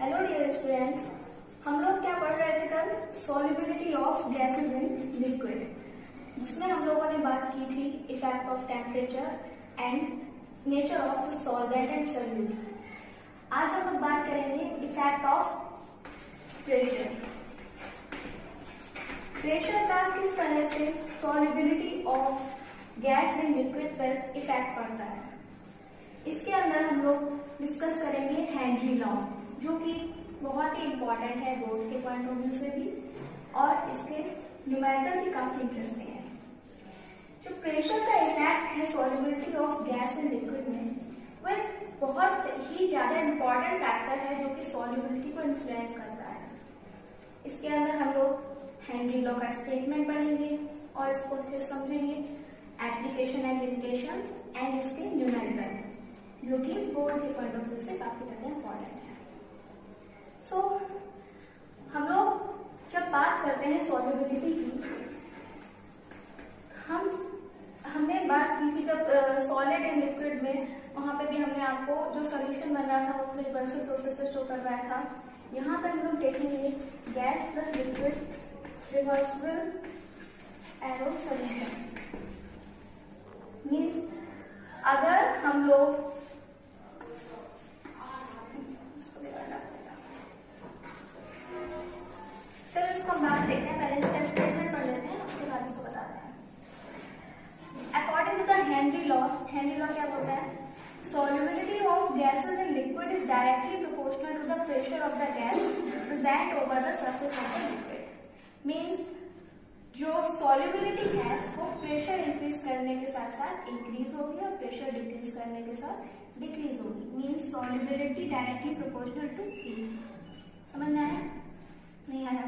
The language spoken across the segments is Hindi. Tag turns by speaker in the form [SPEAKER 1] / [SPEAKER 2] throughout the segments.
[SPEAKER 1] हेलो डियर स्टूडेंट्स, हम लोग क्या पढ़ रहे थे कल? Solubility of gases in liquid, जिसमें हम लोगों ने बात की थी effect of temperature and nature of the solvent and solute. आज हम लोग बात करेंगे इफेक्ट ऑफ प्रेशर। प्रेशर का किस तरह से solubility of gas in liquid पर इफेक्ट पड़ता है, इसके अंदर हम लोग डिस्कस करेंगे हेनरी लॉ, जो कि बहुत ही इम्पोर्टेंट है बोर्ड के पॉइंट ऑफ व्यू से भी, और इसके न्यूमेरिकल भी काफी इंटरेस्टिंग है। जो प्रेशर का इफेक्ट है solubility of gas in liquid में, वह बहुत ही ज्यादा इम्पोर्टेंट फैक्टर है जो कि सॉल्युबिलिटी को इन्फ्लुएंस करता है। इसके अंदर हम लोग हेनरी लॉ का स्टेटमेंट पढ़ेंगे और इसको अच्छे से समझेंगे, एप्लीकेशन एंड लिमिटेशन एंड इसके न्यूमेरिकल, जो कि बोर्ड के पॉइंट ऑफ व्यू से काफी ज्यादा इम्पोर्टेंट है। सो हम लोग जब बात करते हैं सॉल्युबिलिटी की, हमने बात की थी जब सॉलिड इन लिक्विड में, वहां पे भी हमने आपको जो सोल्यूशन बन रहा था वो रिवर्सल प्रोसेस से शो करवाया था। यहाँ पे हम लोग देखेंगे gas plus liquid reversible arrow solution. Means अगर हम लोग बात देखते हैं, पहले इसका स्टेटमेंट पढ़ लेते हैं, उसके बाद इसको बताते हैं। According to the Henry law क्या बोलता है? Solubility of gases in liquid is directly proportional to the pressure of the gas present over the surface of the liquid. Means जो सॉल्युबिलिटी है वो प्रेशर इंक्रीज करने के साथ साथ इंक्रीज होगी और प्रेशर डिक्रीज करने के साथ डिक्रीज होगी। Means solubility directly proportional to P. समझ में आया? नहीं आया?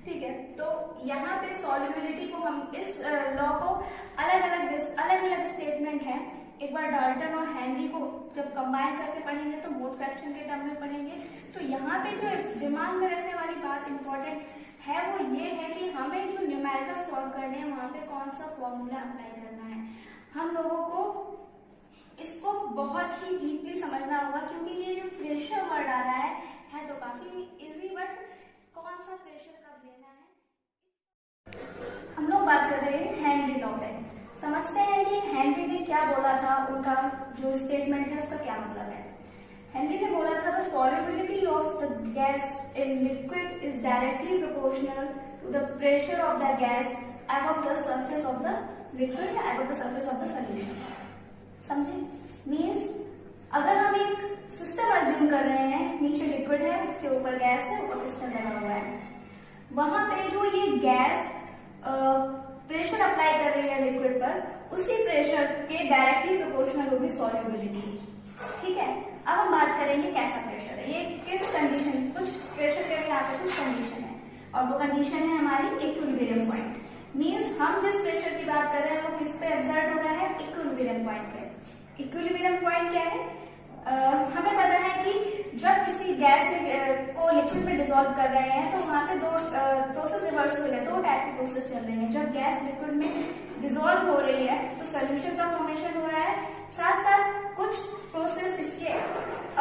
[SPEAKER 1] ठीक है, तो यहाँ पे सॉल्युबिलिटी को हम इस लॉ को अलग अलग स्टेटमेंट है। एक बार डाल्टन और हेनरी को जब कंबाइन करके पढ़ेंगे तो मोल फ्रैक्शन के टर्म में पढ़ेंगे। तो यहाँ पे जो दिमाग में रखने वाली बात इंपॉर्टेंट है वो ये है कि हमें जो न्यूमेरिकल सॉल्व करने हैं वहां पे कौन सा फॉर्मूला अप्लाई करना है। हम लोगों को इसको बहुत ही डीपली समझना होगा, क्योंकि ये जो प्रेशर वर्ड आ रहा है तो काफी इजी, बट कौन सा प्रेशर कब लेना है। हम लोग बात कर रहे हैं हेनरी लॉ पे। समझते हैं कि हेनरी ने क्या बोला था, उनका जो स्टेटमेंट है उसका क्या मतलब है। हेनरी ने बोला था the solubility of the gas in liquid is directly proportional to the pressure of the gas above the surface of the liquid या above the surface of the solution. समझे? मीन्स अगर हम एक सिस्टम अज्यूम कर रहे हैं, नीचे लिक्विड है, उसके ऊपर गैस है, ऊपर पिस्टन लगा हुआ है, वहां पे जो ये गैस प्रेशर अप्लाई कर रही है लिक्विड पर, उसी प्रेशर के डायरेक्टली प्रोपोर्शनल होगी सॉल्युबिलिटी। ठीक है, अब हम बात करेंगे कैसा प्रेशर है, ये किस कंडीशन, कुछ प्रेशर के लिए आते कुछ कंडीशन है, और वो कंडीशन है हमारी इक्विलिब्रियम पॉइंट। मीन्स हम जिस प्रेशर की बात कर रहे हैं वो किस पे एक्सर्ट हो रहा है? इक्विलिब्रियम पॉइंट पे। इक्विलिब्रियम पॉइंट क्या है? हमें पता है कि जब किसी गैस को लिक्विड में डिसॉल्व कर रहे हैं तो वहां पे दो प्रोसेस रिवर्सिबल है, दो टाइप की प्रोसेस चल रही है। जब गैस लिक्विड में डिसॉल्व हो रही है तो सोल्यूशन का फॉर्मेशन हो रहा है, साथ साथ कुछ प्रोसेस इसके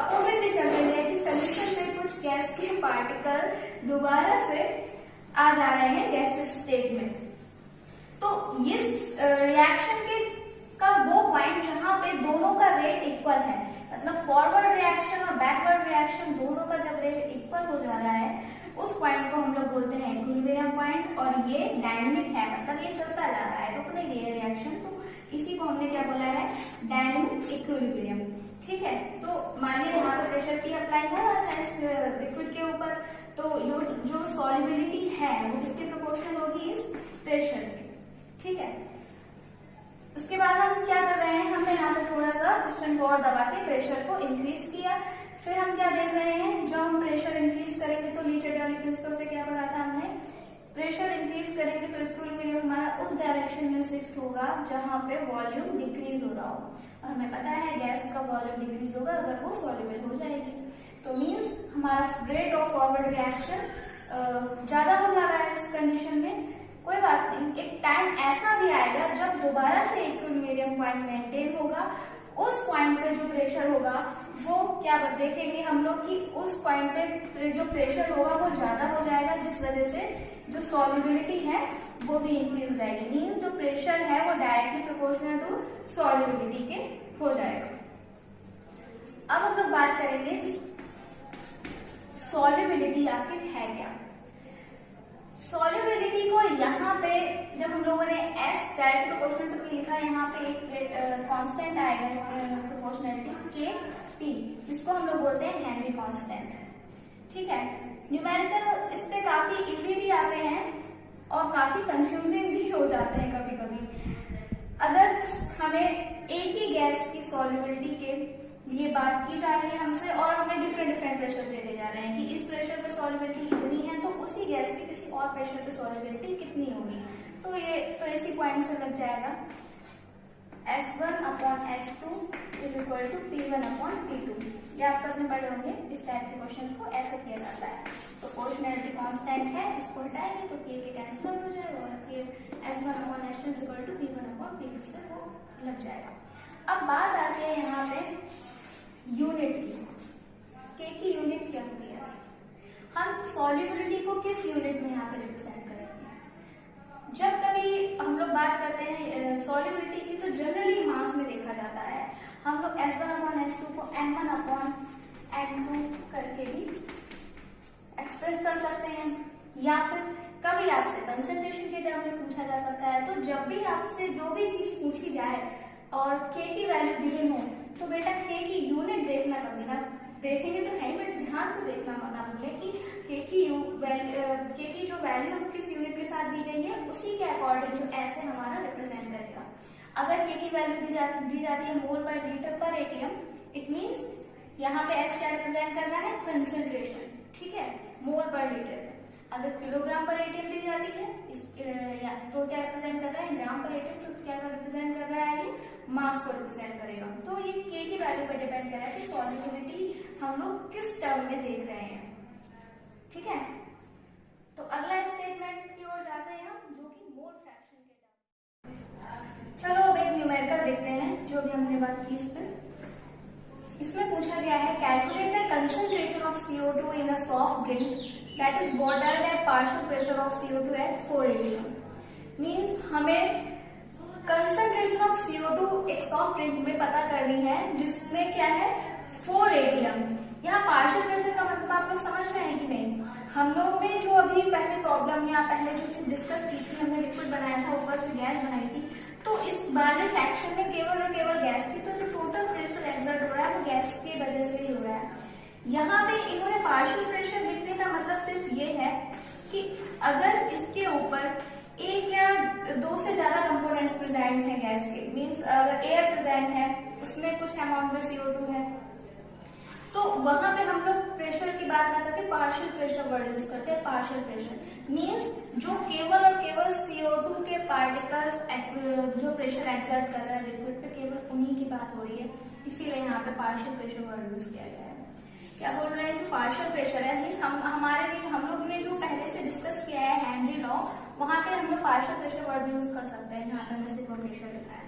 [SPEAKER 1] अपोजिट भी चल रही है कि सोल्यूशन से कुछ गैस के पार्टिकल दोबारा से आ जा रहे हैं गैसेस स्टेट में। तो इस रिएक्शन के का वो पॉइंट जहां पे दोनों का रेट इक्वल है, मतलब फॉरवर्ड रिएक्शन और बैकवर्ड रिएक्शन दोनों का जब रेट इक्वल हो जा रहा है, उस पॉइंट को हम लोग बोलते हैं इक्विलिब्रियम पॉइंट। और ये डायनेमिक है, मतलब ये चलता जा रहा है, रुक नहीं रही है रिएक्शन, तो इसी को हमने क्या बोला है? Dynamic equilibrium. ठीक है, तो मानिए वहां पर प्रेशर P अप्लाई हो रहा है इस लिक्विड के ऊपर, तो जो सॉल्युबिलिटी है वो किसके प्रोपोर्शनल होगी? इस प्रेशर के। ठीक है, उसके बाद हम क्या कर रहे हैं, हमने यहाँ पे थोड़ा सा पिस्टन को और दबा के प्रेशर को इंक्रीज किया। फिर हम क्या देख रहे हैं, जब हम प्रेशर इंक्रीज करेंगे तो ली चटर्जी प्रिंसिपल से क्या पढ़ा था हमने? प्रेशर इंक्रीज करेंगे तो इक्विलिब्रियम हमारा उस डायरेक्शन में शिफ्ट होगा जहां पे वॉल्यूम डिक्रीज हो रहा हो, और हमें पता है गैस का वॉल्यूम डिक्रीज होगा अगर वो सॉल्युबल हो जाएगी। तो मीन्स हमारा रेट ऑफ फॉरवर्ड रिएक्शन ज्यादा हो जा रहा है इस कंडीशन में। कोई बात नहीं, एक टाइम ऐसा भी आएगा जब दोबारा से इक्विलिब्रियम पॉइंट मेंटेन होगा, उस पॉइंट पे जो प्रेशर होगा वो क्या देखेंगे हम लोग कि उस पॉइंट पे जो प्रेशर होगा वो ज्यादा हो जाएगा, जिस वजह से जो सॉल्युबिलिटी है वो भी इंक्रीज हो जाएगी। मीन्स जो प्रेशर है वो डायरेक्टली प्रोपोर्शनल टू सॉल्युबिलिटी के हो जाएगा। अब हम लोग बात करेंगे सॉल्युबिलिटी आखिर है क्या। सॉल्युबिलिटी को यहाँ पे जब हम लोगों ने S direct proportional to P लिखा, यहाँ पे एक कांस्टेंट आएगा प्रोपोर्शनलिटी के P, जिसको हम लोग बोलते हैं हेनरी कांस्टेंट। ठीक है, न्यूमेरिकल इस पे काफी इजी भी आते हैं और काफी कंफ्यूजिंग भी हो जाते हैं कभी कभी। अगर हमें एक ही गैस की सॉल्युबिलिटी के लिए बात की जा रही है हमसे और हमें डिफरेंट प्रेशर दे जा रहे हैं कि इस प्रेशर पे सॉल्युबिलिटी इतनी है, तो उसी गैस की किसी और प्रेशर पे सॉल्युबिलिटी कितनी होगी, तो ये तो इसी पॉइंट से लग जाएगा S1/S2 is equal to P1/P2। ये आप सबने पढ़े होंगे, इस टाइप के क्वेश्चन को ऐसे किया जाता है। तो प्रोपोर्शनलिटी कांस्टेंट है, इसको हटाएंगे तो K के कैंसिल आउट हो जाएगा और S1/S2 is equal to P1/P2 से वो लग जाएगा। अब बात आती है यहाँ पे यूनिट की। K की यूनिट क्या होती है, हम सॉल्युबिलिटी को किस यूनिट में यहाँ पे रिप्रेजेंट करेंगे। जब कभी हम लोग बात करते हैं सॉल्युबिलिटी की, तो जनरली मास में देखा जाता है। हम लोग S1/S2 को M1/N2 करके भी एक्सप्रेस कर सकते हैं, या फिर कभी आपसे कंसंट्रेशन के टर्म में पूछा जा सकता है। तो जब भी आपसे जो भी चीज पूछी जाए और K की वैल्यू गिवन हो, तो बेटा K की यूनिट देखना कभी ना, देखेंगे तो है, बट ध्यान से देखना ना भूलें कि K की जो वैल्यू किस यूनिट के साथ दी गई है, उसी के अकॉर्डिंग जो ऐसे हमारा रिप्रेजेंट करेगा। अगर K की वैल्यू दी जाती है मोल पर लीटर पर एटीएम, इट मीन्स यहाँ पे S क्या रिप्रेजेंट कर रहा है, कंसंट्रेशन। ठीक है, मोल पर लीटर। अगर किलोग्राम पर एटीएम दी जाती है तो क्या रिप्रेजेंट कर रहा है, ग्राम पर एटीएम, तो क्या रिप्रेजेंट कर रहा है, ये मास को रिप्रेजेंट करेगा। तो ये K की वैल्यू पर डिपेंड कर रहा है कि सॉल्युबिलिटी हम लोग किस टर्म में देख रहे हैं। ठीक है, तो अगला स्टेटमेंट की ओर जाते हैं हम, जो कि मोल फ्रैक्शन के टर्म। चलो अब एक न्यूमेरिकल देखते हैं, जो भी हमने बात की इस पे। इसमें पूछा गया है calculate the concentration of CO2 in a soft drink that is bottled at partial pressure of CO2 at 4 atm। Means हमें कंसंट्रेशन ऑफ CO2 एक सॉफ्ट ड्रिंक में पता करनी है, जिसमें क्या है 4 atm। यहाँ पार्शियल प्रेशर का मतलब आप लोग समझ रहे हैं कि नहीं। हम लोग ने जो अभी पहले प्रॉब्लम या पहले जो चीज डिस्कस की थी, हमने लिक्विड बनाया था, ऊपर से गैस बनाई थी, तो इस वाले सेक्शन में केवल और केवल गैस थी, तो जो टोटल प्रेशर एक्सर्ट हो रहा है वो गैस की वजह से ही हो रहा है। यहाँ पे इन्होंने पार्शियल प्रेशर लिखने का मतलब सिर्फ ये है कि अगर इसके ऊपर एक या दो से ज्यादा कंपोनेंट्स प्रेजेंट हैं गैस के, मींस अगर एयर प्रेजेंट है, उसमें कुछ अमाउंट में CO2 है, तो वहां पे हम लोग प्रेशर की बात ना करके पार्शियल प्रेशर वर्ड यूज करते हैं। पार्शियल प्रेशर मींस जो केवल और केवल CO2 के पार्टिकल्स जो प्रेशर एक्सर्ट कर रहा है लिक्विड पे, केवल उन्हीं की बात हो रही है, इसीलिए यहाँ पे पार्शियल प्रेशर वर्ड यूज किया गया है। क्या बोल रहे हैं, जो पार्शियल प्रेशर है, मींस हमारे लिए हम लोग ने जो पहले से डिस्कस किया है हेनरी लॉ, वहां पे हम लोग पार्शियल प्रेशर वर्ड यूज कर सकते हैं। यहाँ पे हमने सिर्फ प्रेशर लिखा है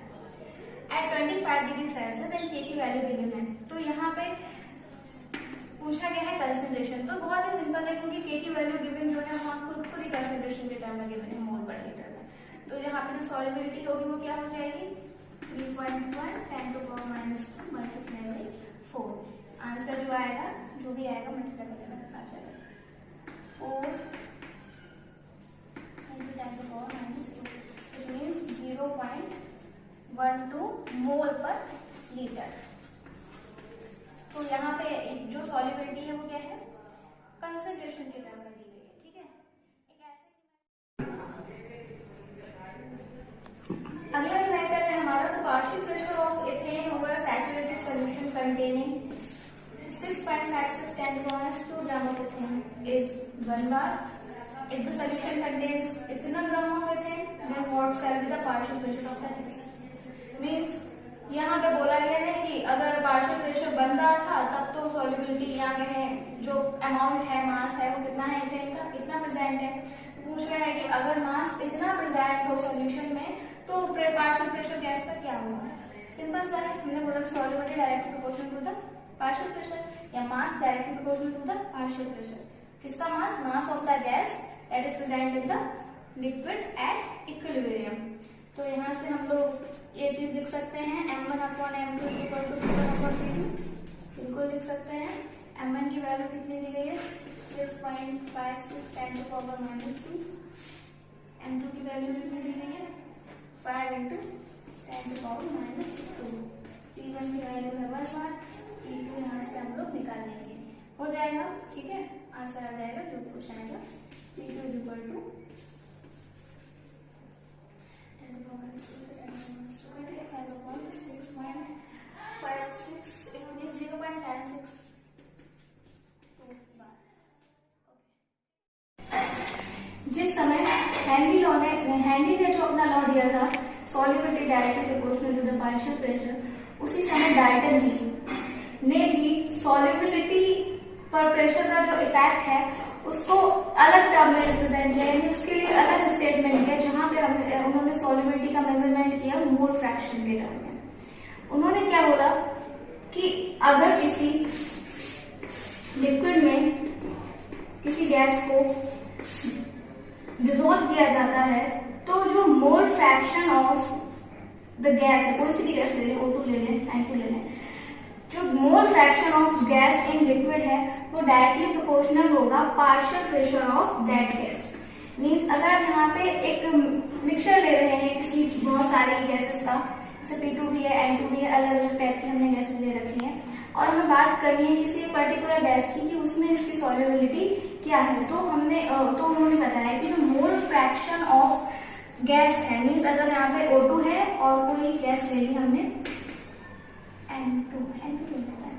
[SPEAKER 1] at 25 degree Celsius and K की वैल्यू गिवन है। तो यहाँ पे पूछा गया है कंसंट्रेशन, तो बहुत ही सिंपल है, क्योंकि K की वैल्यू गिवन जो है वहाँ खुद ही कंसंट्रेशन के टर्म में गिवन है, मोल पर लीटर में। तो यहाँ पे जो सॉल्युबिलिटी होगी वो क्या हो जाएगी, 3.1 10⁻² मल्टीप्लाई बाई 4। आंसर जो आएगा, जो भी आएगा मल्टीप्लाई करने में आ जाएगा 4 × 10⁻², 0.12 मोल पर लीटर। तो यहाँ पे जो सॉल्युबिलिटी है वो क्या है, कंसंट्रेशन के टर्म में दी गई है। ठीक है, एक ऐसे अगला न्यूमेरिकल है हमारा, तो partial pressure of ethane over a saturated solution containing 6.56 10⁻² gram of ethane is 1 bar। If the solution contains इतना gram of ethane, then what shall be the partial pressure of that mix? Means यहाँ पे बोला गया है कि अगर पार्शियल प्रेशर 1 bar था, तब तो सॉल्युबिलिटी यहाँ पे है, जो अमाउंट है, मास है, वो कितना है एथेन का, इतना प्रेजेंट है। तो पूछ रहा है कि अगर मास इतना प्रेजेंट हो सॉल्यूशन में, तो पार्शियल प्रेशर गैस का क्या होगा। सिंपल सा है, मैंने बोला solubility directly proportional to the partial pressure या mass directly proportional to the partial pressure. किसका mass? Mass of the gas that is present in the liquid at equilibrium. तो यहाँ से हम लोग ये चीज लिख सकते हैं m1/m2 बिल्कुल लिख सकते हैं। m1 की वैल्यू कितनी दी गई है? 6.56 10 to power -2। m2 की वैल्यू कितनी दी गई है? 5 into 10 to power -2। P1 की वैल्यू है 1 P2 यहाँ से हम लोग निकाल लेंगे, हो जाएगा। ठीक है, आंसर आ जाएगा जो क्वेश्चन आएगा। P2 is equal to 10 to power -2 6.56 it will be 0.76 जिस समय हेनरी ने जो अपना लॉ दिया था solubility directly proportional to the partial pressure, उसी समय डाल्टन जी ने भी सॉल्युबिलिटी पर प्रेशर का जो इफेक्ट है उसको अलग टर्म में रिप्रेजेंट किया, यानी उसके लिए अलग स्टेटमेंट किया, जहां पे उन्होंने सॉल्युबिलिटी का मेजरमेंट किया मोल फ्रैक्शन के टर्म में। उन्होंने क्या बोला कि अगर किसी लिक्विड में किसी गैस को डिसॉल्व किया जाता है तो जो मोल फ्रैक्शन ऑफ द गैस है, कोई सी भी गैस ले लें, O2 ले लें, N2 ले लें, जो मोल fraction of gas in liquid है वो डायरेक्टली प्रोपोर्शनल होगा partial pressure of that gas. Means अगर हम यहाँ पे एक मिक्सचर ले रहे हैं किसी बहुत सारी गैसेस का, जैसे P2 भी है, N2 भी है, अलग अलग टाइप की हमने गैसेस ले रखी हैं, और हमें बात करनी है किसी पर्टिकुलर गैस की कि उसमें इसकी सॉल्युबिलिटी क्या है, तो उन्होंने बताया कि जो मोल फ्रैक्शन ऑफ गैस है, मीन्स अगर यहाँ पे O2 है और कोई गैस ले ली हमने N2 लेता है।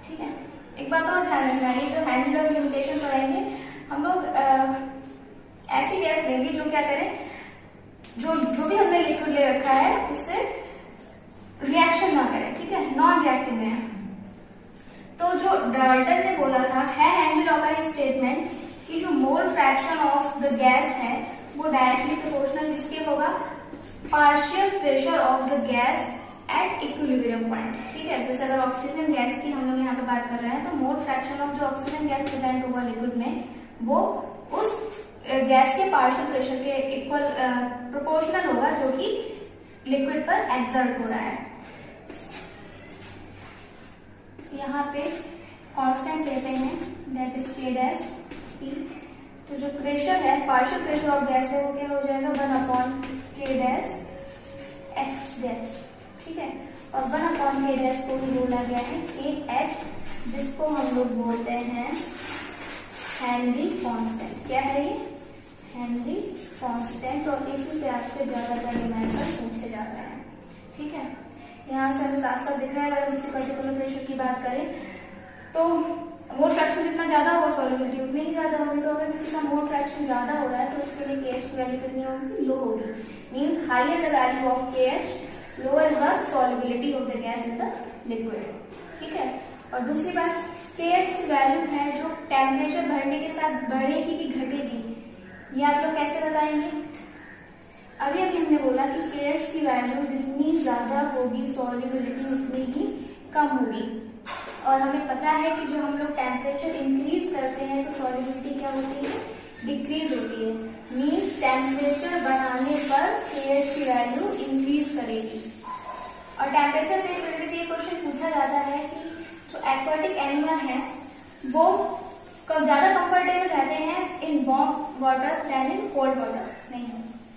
[SPEAKER 1] ठीक है, एक बात और ध्यान रखना है, जो हेनरी लॉ लिमिटेशन पढ़ाएंगे हम लोग ऐसी गैस लेंगे जो क्या करें, जो भी हमने लिक्विड ले रखा है उससे रिएक्शन ना करे। ठीक है, नॉन रिएक्टिव है। तो जो डाल्टन ने बोला था है हेनरी लॉ का स्टेटमेंट कि जो मोल फ्रैक्शन ऑफ द गैस है वो डायरेक्टली प्रोपोर्शनल किसके होगा? Partial pressure of the gas at equilibrium point. ठीक है, जैसे अगर ऑक्सीजन गैस की हम लोग यहाँ पे बात कर रहे हैं तो मोल फ्रैक्शन ऑफ जो ऑक्सीजन गैस प्रेजेंट होगा लिक्विड में वो उस गैस के पार्शियल प्रेशर के इक्वल प्रोपोर्शनल होगा जो कि लिक्विड पर एक्सर्ट हो रहा है। यहाँ पे कांस्टेंट लेते हैं that is K dash P। तो जो प्रेशर है पार्शियल प्रेशर ऑफ गैस है वो क्या हो जाएगा 1/K डैश X गैस। ठीक है, और 1/K डैश को भी बोला गया है KH, जिसको हम लोग बोलते हैं हेनरी कांस्टेंट। क्या है ये? Henry constant. और इसी पे आपसे ज्यादातर रिमाइंडर पूछे जा रहे हैं। ठीक है, यहाँ से हमें साफ साफ दिख रहा है अगर हम किसी पर्टिकुलर प्रेशर की बात करें तो मोल फ्रैक्शन जितना ज्यादा होगा सॉल्युबिलिटी उतनी ही ज्यादा होगी। तो अगर किसी का मोल फ्रैक्शन ज्यादा हो रहा है तो उसके लिए KH की वैल्यू कितनी होगी? लो होगी। Means higher the value of KH lower the solubility of the gas in the liquid. ठीक है, और दूसरी बात KH की वैल्यू है जो टेम्परेचर बढ़ने के साथ बढ़ेगी कि घटेगी, ये आप लोग कैसे बताएंगे? अभी हमने बोला कि KH की वैल्यू जितनी ज्यादा होगी सॉल्युबिलिटी उतनी ही कम होगी, और हमें पता है कि जो हम लोग टेम्परेचर इंक्रीज करते हैं तो सॉल्युबिलिटी क्या होती है? डिक्रीज होती है। मीन्स टेम्परेचर बढ़ाने पर KH की वैल्यू इंक्रीज करेगी। और टेम्परेचर से रिलेटेड ये क्वेश्चन पूछा जाता है कि जो एक्वाटिक एनिमल है वो ज्यादा कंफर्टेबल रहते हैं in warm water than in cold water. नहीं,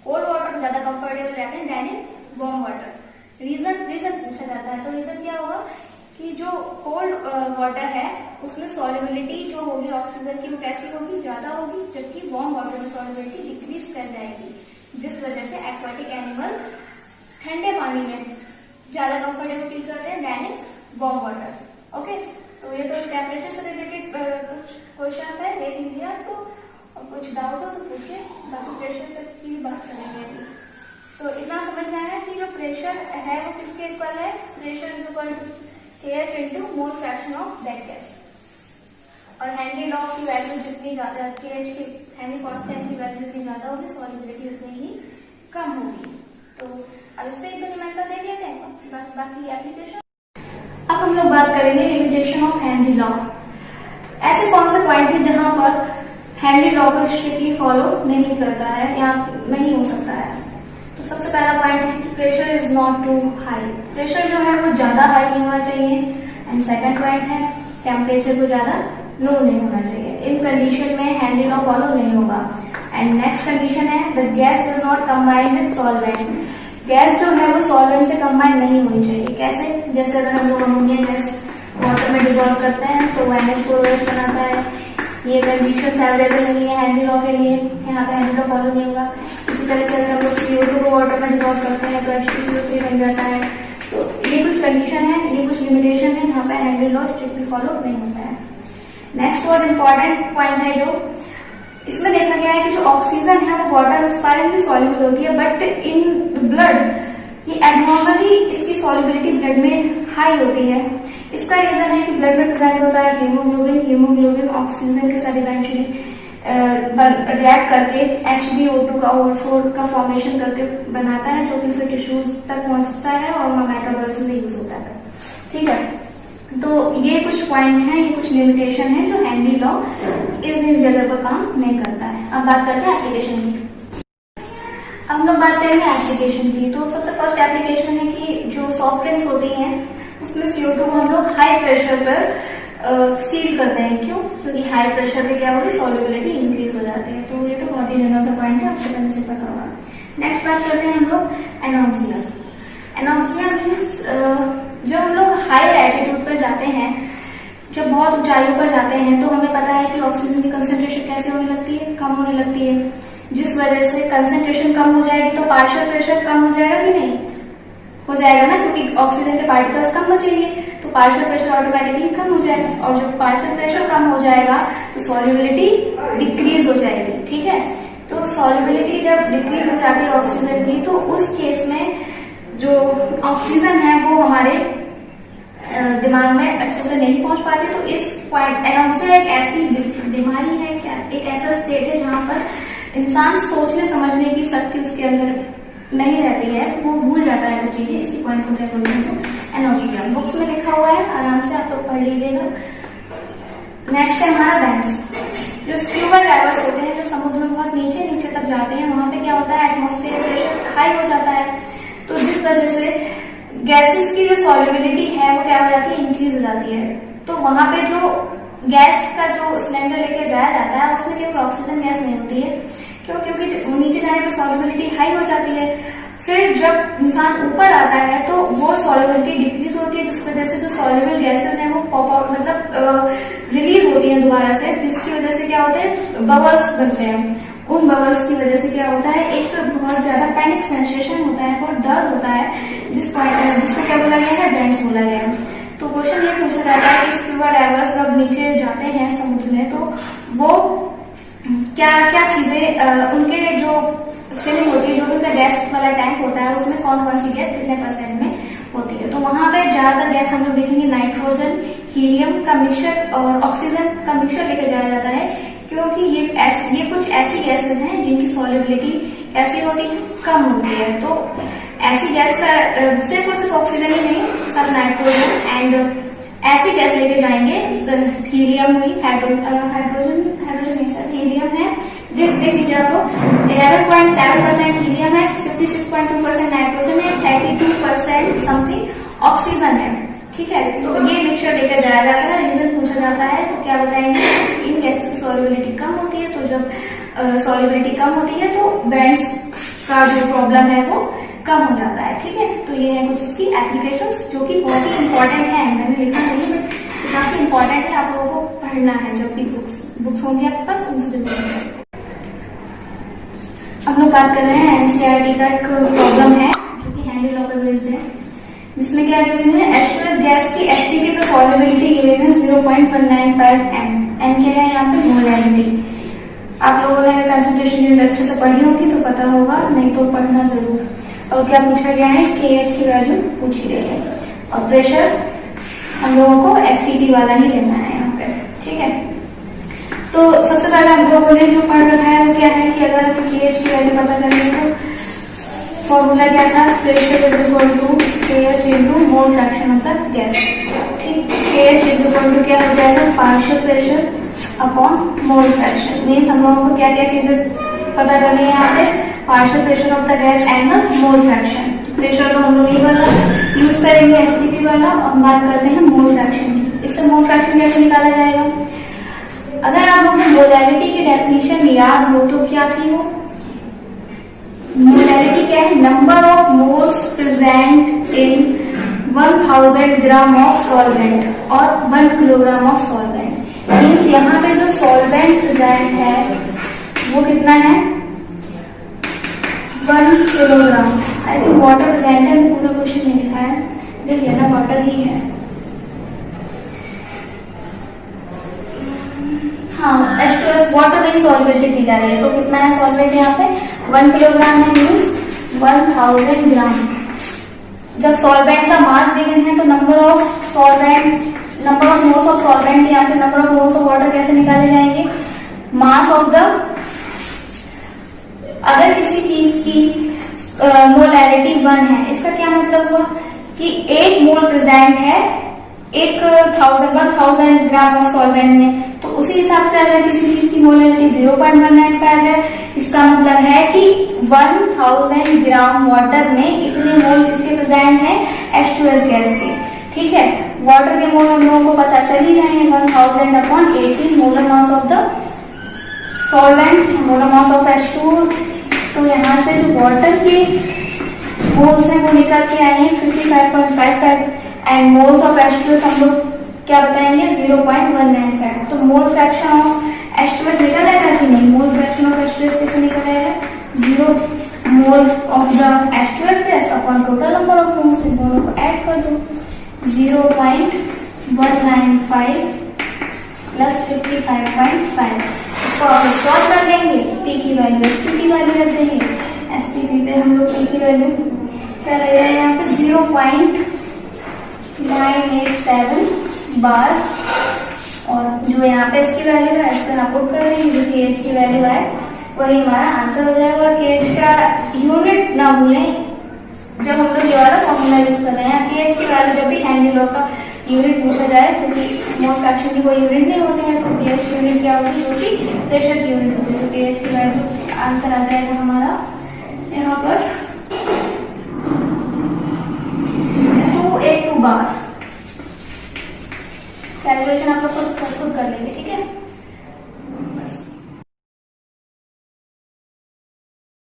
[SPEAKER 1] कोल्ड वाटर में ज्यादा कंफर्टेबल रहते हैं than in warm water. Reason पूछा जाता है, तो रीजन क्या होगा कि जो कोल्ड वाटर है उसमें सॉल्युबिलिटी जो होगी ऑक्सीजन की वो कैसी होगी? ज्यादा होगी, जबकि वार्म वाटर में सॉल्युबिलिटी डिक्रीज कर जाएगी, जिस वजह से एक्वाटिक एनिमल ठंडे पानी में ज्यादा कंफर्टेबल फील करते हैं than in warm water. Okay, तो ये तो टेम्परेचर से रिलेटेड कुछ क्वेश्चन है, देख लीजिए आपको, और कुछ डाउट हो तो पूछिए, बाकी प्रेशर की भी बात करेंगे अभी। तो इतना समझ में आया कि जो प्रेशर है वो किसके इक्वल है? Pressure is equal to KH into mole fraction of that gas. और हेनरी लॉ की वैल्यू जितनी ज्यादा KH की हेनरी कांस्टेंट की वैल्यू जितनी ज्यादा होगी सॉल्युबिलिटी उतनी ही कम होगी। तो अब इस पे एक रिमाइंडर दे देते हैं, बाकी एप्लीकेशन। अब हम लोग बात करेंगे लिमिटेशन ऑफ हेनरी लॉ। ऐसे कौन से पॉइंट है जहां पर हेनरी लॉ को स्ट्रिक्टली फॉलो नहीं करता है या नहीं हो सकता है। तो सबसे पहला पॉइंट है कि pressure is not too high, pressure जो है वो ज्यादा हाई नहीं होना चाहिए। एंड सेकंड पॉइंट है टेम्परेचर को ज्यादा लो नहीं होना चाहिए। इन कंडीशन में हेनरी लॉ फॉलो नहीं होगा। एंड नेक्स्ट कंडीशन है the gas does not combine with solvent, gas जो है वो सॉल्वेंट से कंबाइन नहीं होनी चाहिए। कैसे? जैसे अगर हम लोग अमोनिया गैस वाटर में डिजोल्व करते हैं तो NH4OH बनाता है। ये कंडीशन फेवरेबल नहीं है हेनरी लॉ के लिए, यहाँ पे हेनरी लॉ फॉलो नहीं होगा। इसी तरह से अगर हम लोग CO2 को वाटर में डिजोल्व करते हैं तो H2CO3 बन जाता है। तो ये कुछ कंडीशन है, ये कुछ लिमिटेशन है जहाँ पे हेनरी लॉ स्ट्रिक्टली फॉलो नहीं होता है। नेक्स्ट और इम्पोर्टेंट पॉइंट है जो इसमें देखा गया है कि जो ऑक्सीजन है वो वाटर में स्पायरली सॉल्युबल होती है, बट इन ब्लड ये एबनॉर्मली इसकी सॉल्युबिलिटी ब्लड में हाई होती है। इसका रीजन है कि ब्लड में प्रेजेंट होता है हीमोग्लोबिन, हीमोग्लोबिन ऑक्सीजन के साथ इवेंचुअली रिएक्ट करके HbO2 का ओवरफ्लो का फॉर्मेशन करके बनाता है, जो कि फिर टिश्यूज तक पहुंचता है और मेटाबॉलिज्म में यूज होता है। ठीक है, तो ये कुछ पॉइंट हैं, ये कुछ लिमिटेशन है जो हेनरी लॉ इस जगह पर काम नहीं करता है। अब बात करते हैं एप्लीकेशन की। अब हम लोग बात करेंगे एप्लीकेशन की। तो सबसे फर्स्ट एप्लीकेशन है कि जो सॉफ्ट ड्रिंक्स होती हैं उसमें CO2 को हम लोग हाई प्रेशर पर सील करते हैं। क्यों? क्योंकि हाई प्रेशर पे क्या होगी, सॉल्युबिलिटी इंक्रीज हो जाती है। तो ये तो बहुत ही जनरल सा पॉइंट है, आपको पहले से पता होगा। नेक्स्ट बात करते हैं हम लोग एनॉक्सिया। एनॉक्सिया मीन्स जब हम लोग हाई एल्टीट्यूड पर जाते हैं, जब बहुत ऊंचाइयों पर जाते हैं, तो हमें पता है कि ऑक्सीजन की कंसेंट्रेशन कैसे होने लगती है, कम होने लगती है, जिस वजह से कंसेंट्रेशन कम हो जाएगी तो पार्शियल प्रेशर कम हो जाएगा कि नहीं? हो जाएगा ना, क्योंकि ऑक्सीजन के पार्टिकल्स कम बचेंगे तो पार्शियल प्रेशर ऑटोमेटिकली कम हो जाएगा। और जब पार्शियल प्रेशर कम हो जाएगा तो सॉल्युबिलिटी डिक्रीज हो जाएगी। ठीक है, तो सॉल्युबिलिटी जब डिक्रीज हो जाती है ऑक्सीजन की, तो उस केस में जो ऑक्सीजन है वो हमारे दिमाग में अच्छे से नहीं पहुंच पाती। तो इस पॉइंट एनॉक्सिया एक ऐसी बीमारी है, एक ऐसा स्टेट है जहां पर इंसान सोचने समझने की शक्ति उसके अंदर नहीं रहती है, वो भूल जाता है वो चीजें। इसी पॉइंट को क्या बोलते हैं, एनॉक्सिया। बुक्स में लिखा हुआ है, आराम से आप लोग पढ़ लीजिएगा। नेक्स्ट है हमारा बैंड्स। जो स्क्यूबा डाइवर्स होते हैं, जो समुद्र में बहुत नीचे नीचे तक जाते हैं, वहां पे क्या होता है, एटमॉस्फेयर प्रेशर हाई हो जाता है। तो जिस वजह से गैसेस की जो सॉल्युबिलिटी है वो क्या हो जाती है, इंक्रीज हो जाती है। तो वहां पे जो गैस का जो सिलेंडर लेके जाया जाता है उसमें केवल ऑक्सीजन गैस नहीं होती है। क्यों? क्योंकि नीचे जाने पर सॉल्युबिलिटी हाई हो जाती है। फिर जब इंसान ऊपर आता है तो वो सॉल्युबिलिटी डिक्रीज होती है, जिस वजह से जो सॉल्युबल गैसेस हैं वो पॉप आउट मतलब रिलीज होती है दोबारा से, जिसकी वजह से क्या होता है, बबल्स बनते हैं। उन बबल्स की वजह से क्या होता है, एक तो बहुत ज्यादा पैनिक सेंसेशन होता है, बहुत दर्द होता है, जिसको क्या बोला गया है, बैंड्स बोला गया है। तो क्वेश्चन ये पूछा जाता है कि स्क्यूबा डाइवर्स जब नीचे जाते हैं समुद्र में तो वो क्या क्या चीजें उनके जो फिलिंग होती है, जो भी उनका गैस वाला टैंक होता है उसमें कौन कौन सी गैस कितने % में होती है। तो वहां पे ज्यादातर गैस हम लोग देखेंगे नाइट्रोजन, हीलियम का मिक्सचर और ऑक्सीजन का मिक्सचर लेकर जाया जाता है, क्योंकि ये कुछ ऐसी गैसेस हैं जिनकी सॉल्युबिलिटी कैसी होती है, कम होती है। तो ऐसी गैस का सिर्फ और सिर्फ ऑक्सीजन ही नहीं, सब नाइट्रोजन एंड ऐसी गैस लेके जाएंगे। हीलियम हुई, हाइड्रोजन हीलियम है, देख लीजिए आप लोग, 11.7% हीलियम है, 56.2% नाइट्रोजन है, 32% समथिंग ऑक्सीजन है। ठीक है, तो ये मिक्सचर लेकर जाया जाता है। रीजन पूछा जाता है तो क्या बताएंगे, इन गैसेस की सॉल्युबिलिटी कम होती है। तो जब सॉल्युबिलिटी कम होती है तो बैंड्स का जो प्रॉब्लम है वो कम हो जाता है। ठीक है, तो ये है कुछ इसकी एप्लीकेशंस जो कि बहुत ही इंपॉर्टेंट है। मैंने लिखा नहीं बट काफी इंपॉर्टेंट है, आप लोगों को पढ़ना है जब भी बुक्स होंगी आपके पास, उनसे जरूर। हम लोग बात कर रहे हैं एनसीईआरटी का एक प्रॉब्लम है जो कि हेनरी लॉ पर बेस्ड है, जिसमें क्या गिवन है, H2S गैस की एसटीपी पर सॉल्युबिलिटी गिवन है 0.195 m। n क्या है यहाँ पे, मोलैरिटी। आप लोगों ने कंसंट्रेशन यूनिट अच्छे से पढ़ी होगी तो पता होगा, नहीं तो पढ़ना जरूर। और क्या पूछा गया है, KH की वैल्यू पूछी गई है और प्रेशर हम लोगों को एसटीपी वाला ही लेना है यहाँ पे। ठीक है, तो सबसे पहले हम लोगों ने जो पढ़ रखा है वो क्या है कि अगर हमें KH की वैल्यू पता करनी है तो फॉर्मूला क्या था, pressure is equal to KH into mole fraction of the gas. ठीक, KH इज इक्वल टू क्या हो जाएगा, partial pressure upon mole fraction. Means हम लोगों को क्या क्या चीजें पता करनी है यहाँ पे, partial pressure of the gas and the mole fraction. Pressure तो हम लोग ये वाला यूज करेंगे एसटीपी वाला, और बात करते हैं मोल फ्रैक्शन की। इससे मोल फ्रैक्शन कैसे निकाला जाएगा, अगर आप लोगों को मोलैलिटी की डेफिनेशन याद हो तो क्या थी वो, मोलैलिटी क्या है, number of moles present in 1000 gram of solvent और 1 किलोग्राम ऑफ सॉल्वेंट। मीन्स यहाँ पे जो सॉल्वेंट प्रेजेंट है वो कितना है, 1 kilogram. I think water present है, पूरा क्वेश्चन नहीं लिखा है, देखिए ना वाटर ही है। हाँ, H2S वाटर में सॉल्वेंट दी जा रही है, तो कितना है सॉल्वेंट यहाँ पे, 1 किलोग्राम है, मीन्स 1000 ग्राम। जब सॉल्वेंट का मास गिवन है तो number of moles of solvent या फिर number of moles of water कैसे निकाले जाएंगे, मास ऑफ द, अगर किसी चीज की मोलैलिटी 1 है, इसका क्या मतलब हुआ कि 1 मोल प्रेजेंट है 1000 ग्राम ऑफ सॉल्वेंट में, तो उसी हिसाब से अगर किसी चीज की मोलैलिटी 0.195 है, इसका मतलब है कि 1000 ग्राम वाटर में इतने मोल इसके प्रेजेंट है H2S गैस के। ठीक है, वाटर के मोल हम लोगों को पता चल ही रहे हैं, 1000 upon 18 molar mass of the solvent, molar mass of H2। तो यहाँ से जो वाटर के मोल्स हैं वो निकल के आए हैं 55.55 एंड मोल्स ऑफ H2S हम लोग क्या बताएंगे 0.195। तो मोल फ्रैक्शन ऑफ H2S निकल आएगा कि नहीं, मोल फ्रैक्शन ऑफ H2S कैसे निकल आएगा, 0 mole of the H2S gas upon total number of moles, दोनों को ऐड कर दो, 0.195 प्लस 55.5। इसको आप सॉल्व कर लेंगे, P की वैल्यू STP की वैल्यू रख देंगे, STP पे हम लोग P की वैल्यू क्या ले रहे हैं यहाँ पे 0.987 बार, और जो यहाँ पे इसकी वैल्यू है इस पर आप पुट कर देंगे, जो KH की वैल्यू है वही हमारा आंसर हो जाएगा। और KH का यूनिट ना भूलें, जब हम लोग ये वाला फॉर्मूला यूज कर रहे हैं, KH की वैल्यू जब भी हेनरी लॉ का यूनिट पूछा जाए, क्योंकि मोल फ्रैक्शन की कोई यूनिट नहीं होती है, तो KH यूनिट क्या होगी, जो कि प्रेशर की यूनिट होती है, तो KH की वैल्यू आंसर आ जाएगा हमारा